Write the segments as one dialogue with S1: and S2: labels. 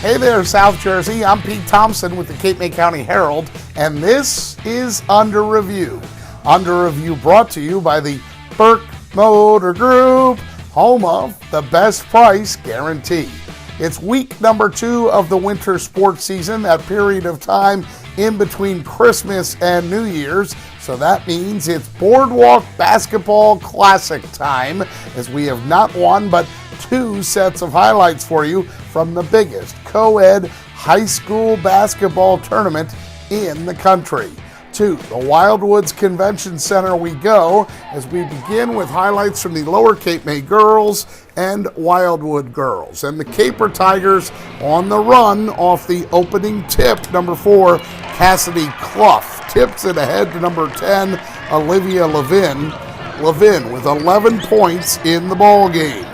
S1: Hey there, South Jersey. I'm Pete Thompson with the Cape May County Herald, and this is Under Review. Under Review brought to you by the Burke Motor Group, home of the best price guarantee. It's week number 2 of the winter sports season, that period of time in between Christmas and New Year's. So that means it's Boardwalk Basketball Classic time, as we have not one but 2 sets of highlights for you from the biggest co-ed high school basketball tournament in the country. To the Wildwoods Convention Center we go, as we begin with highlights from the Lower Cape May girls and Wildwood girls. And the Caper Tigers on the run off the opening tip. Number 4, Cassidy Clough tips it ahead to number 10, Olivia Levin. Levin with 11 points in the ball game.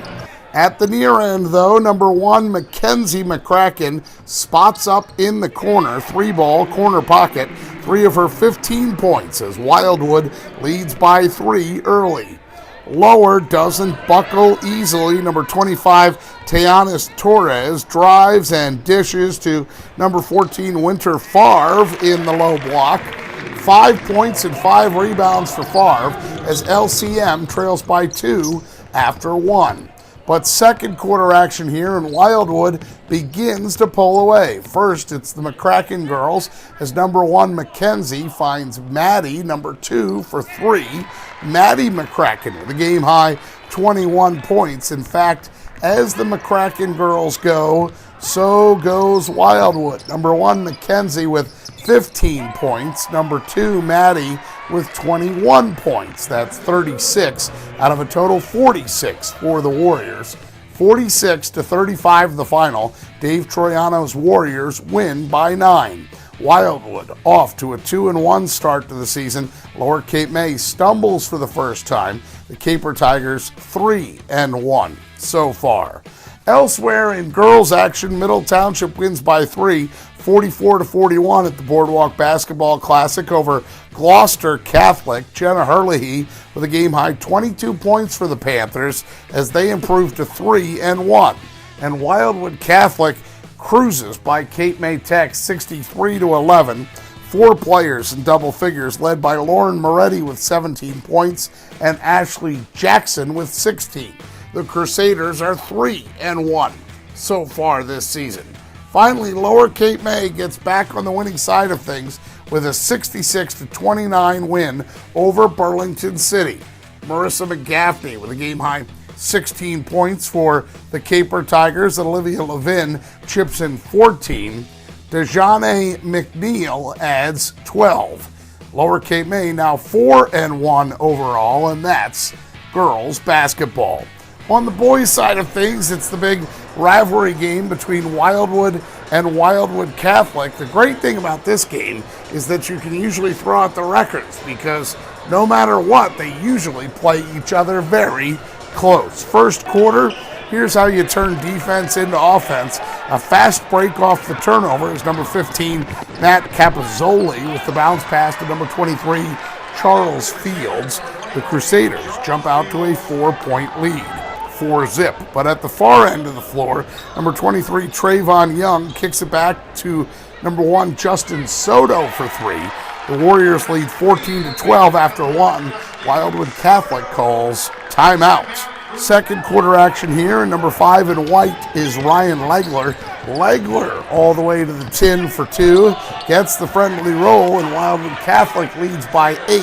S1: At the near end, though, number 1, Mackenzie McCracken spots up in the corner, 3-ball, corner pocket, 3 of her 15 points as Wildwood leads by 3 early. Lower doesn't buckle easily. Number 25, Teanis Torres drives and dishes to number 14, Winter Favre in the low block. 5 points and 5 rebounds for Favre as LCM trails by 2 after 1. But second quarter action here, and Wildwood begins to pull away. First, it's the McCracken girls as number 1, Mackenzie finds Maddie, number 2, for 3. Maddie McCracken with a game-high 21 points. In fact, as the McCracken girls go, so goes Wildwood. Number 1, Mackenzie with 15 points. Number 2, Maddie with 21 points. That's 36 out of a total 46 for the Warriors. 46-35 the final. Dave Troiano's Warriors win by 9. Wildwood off to a 2-1 start to the season. Lower Cape May stumbles for the first time. The Caper Tigers 3-1 so far. Elsewhere in girls action, Middle Township wins by 3, 44-41 at the Boardwalk Basketball Classic over Gloucester Catholic. Jenna Herlihy with a game-high 22 points for the Panthers as they improve to 3-1. And Wildwood Catholic cruises by Cape May Tech 63-11. 4 players in double figures, led by Lauren Moretti with 17 points and Ashley Jackson with 16. The Crusaders are 3-1 so far this season. Finally, Lower Cape May gets back on the winning side of things with a 66-29 win over Burlington City. Marissa McGaffney with a game-high 16 points for the Caper Tigers. Olivia Levin chips in 14. Dejane McNeil adds 12. Lower Cape May now 4-1 overall, and that's girls basketball. On the boys' side of things, it's the big rivalry game between Wildwood and Wildwood Catholic. The great thing about this game is that you can usually throw out the records because no matter what, they usually play each other very close. First quarter, here's how you turn defense into offense. A fast break off the turnover is number 15, Matt Capozzoli, with the bounce pass to number 23, Charles Fields. The Crusaders jump out to a 4-point lead. 4-zip. But at the far end of the floor, number 23, Trayvon Young, kicks it back to number 1, Justin Soto for 3. The Warriors lead 14-12 after 1. Wildwood Catholic calls timeout. Second quarter action here, and number 5 in white is Ryan Legler. Legler all the way to the tin for 2. Gets the friendly roll, and Wildwood Catholic leads by 8,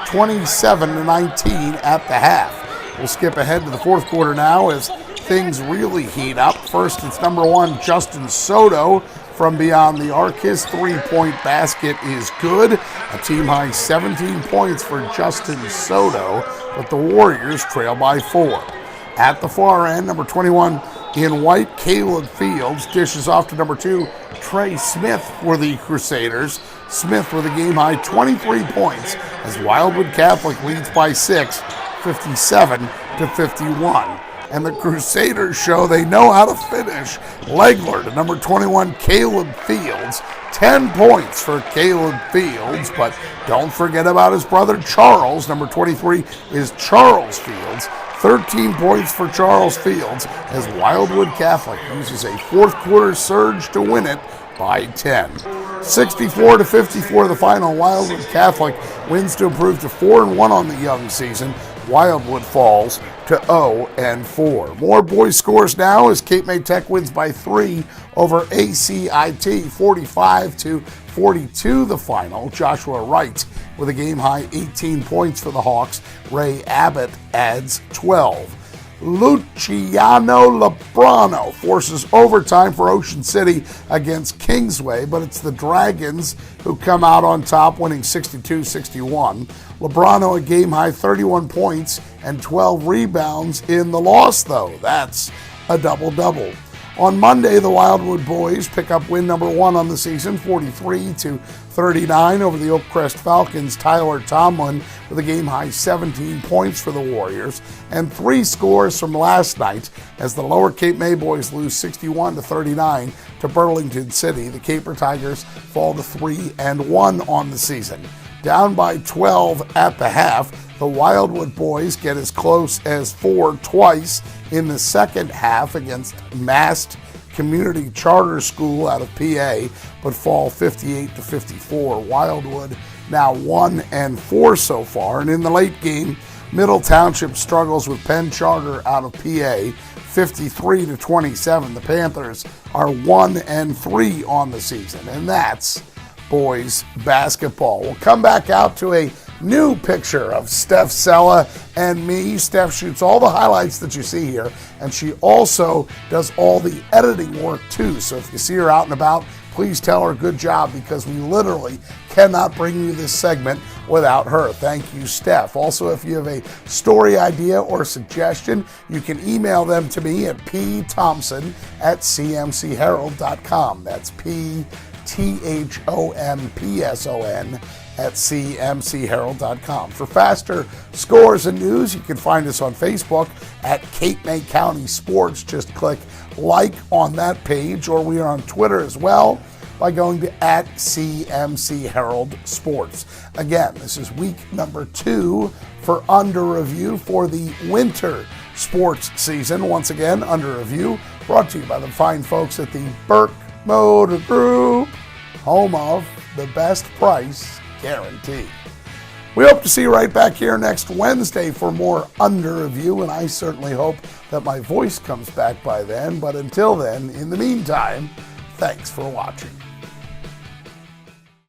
S1: 27-19 at the half. We'll skip ahead to the fourth quarter now as things really heat up. First, it's number 1, Justin Soto from beyond the arc. His 3-point basket is good. A team-high 17 points for Justin Soto, but the Warriors trail by 4. At the far end, number 21 in white, Caleb Fields dishes off to number 2, Trey Smith for the Crusaders. Smith with a game-high 23 points as Wildwood Catholic leads by 6. 57-51. And the Crusaders show they know how to finish. Legler to number 21, Caleb Fields. 10 points for Caleb Fields, but don't forget about his brother Charles. Number 23 is Charles Fields. 13 points for Charles Fields as Wildwood Catholic uses a fourth quarter surge to win it by 10. 64-54 the final. Wildwood Catholic wins to improve to 4-1 on the young season. Wildwood falls to 0-4. More boys scores now as Cape May Tech wins by 3 over ACIT, 45-42 the final. Joshua Wright with a game-high 18 points for the Hawks. Ray Abbott adds 12. Luciano Lebrano forces overtime for Ocean City against Kingsway, but it's the Dragons who come out on top, winning 62-61. Lebrano a game-high 31 points and 12 rebounds in the loss, though. That's a double-double. On Monday, the Wildwood boys pick up win number 1 on the season, 43-39 over the Oakcrest Falcons. Tyler Tomlin with a game-high 17 points for the Warriors, and 3 scores from last night as the Lower Cape May boys lose 61-39 to Burlington City. The Caper Tigers fall to 3-1 on the season. Down by 12 at the half, the Wildwood boys get as close as 4 twice in the second half against Mast Community Charter School out of PA, but fall 58-54. Wildwood now 1-4 so far, and in the late game, Middle Township struggles with Penn Charter out of PA, 53-27. The Panthers are 1-3 on the season, and that's boys basketball. We'll come back out to a new picture of Steph Sella and me. Steph shoots all the highlights that you see here, and she also does all the editing work too. So if you see her out and about, please tell her good job, because we literally cannot bring you this segment without her. Thank you, Steph. Also, if you have a story idea or suggestion, you can email them to me at pthompson@cmcherald.com. That's PTHOMPSON at cmcherald.com. For faster scores and news, you can find us on Facebook at Cape May County Sports. Just click like on that page, or we are on Twitter as well by going to at CMC Herald Sports. Again, this is week number 2 for Under Review for the winter sports season. Once again, Under Review brought to you by the fine folks at the Burke Motor Group, home of the best price guarantee. We hope to see you right back here next Wednesday for more Under Review, and I certainly hope that my voice comes back by then. But until then, in the meantime, thanks for watching.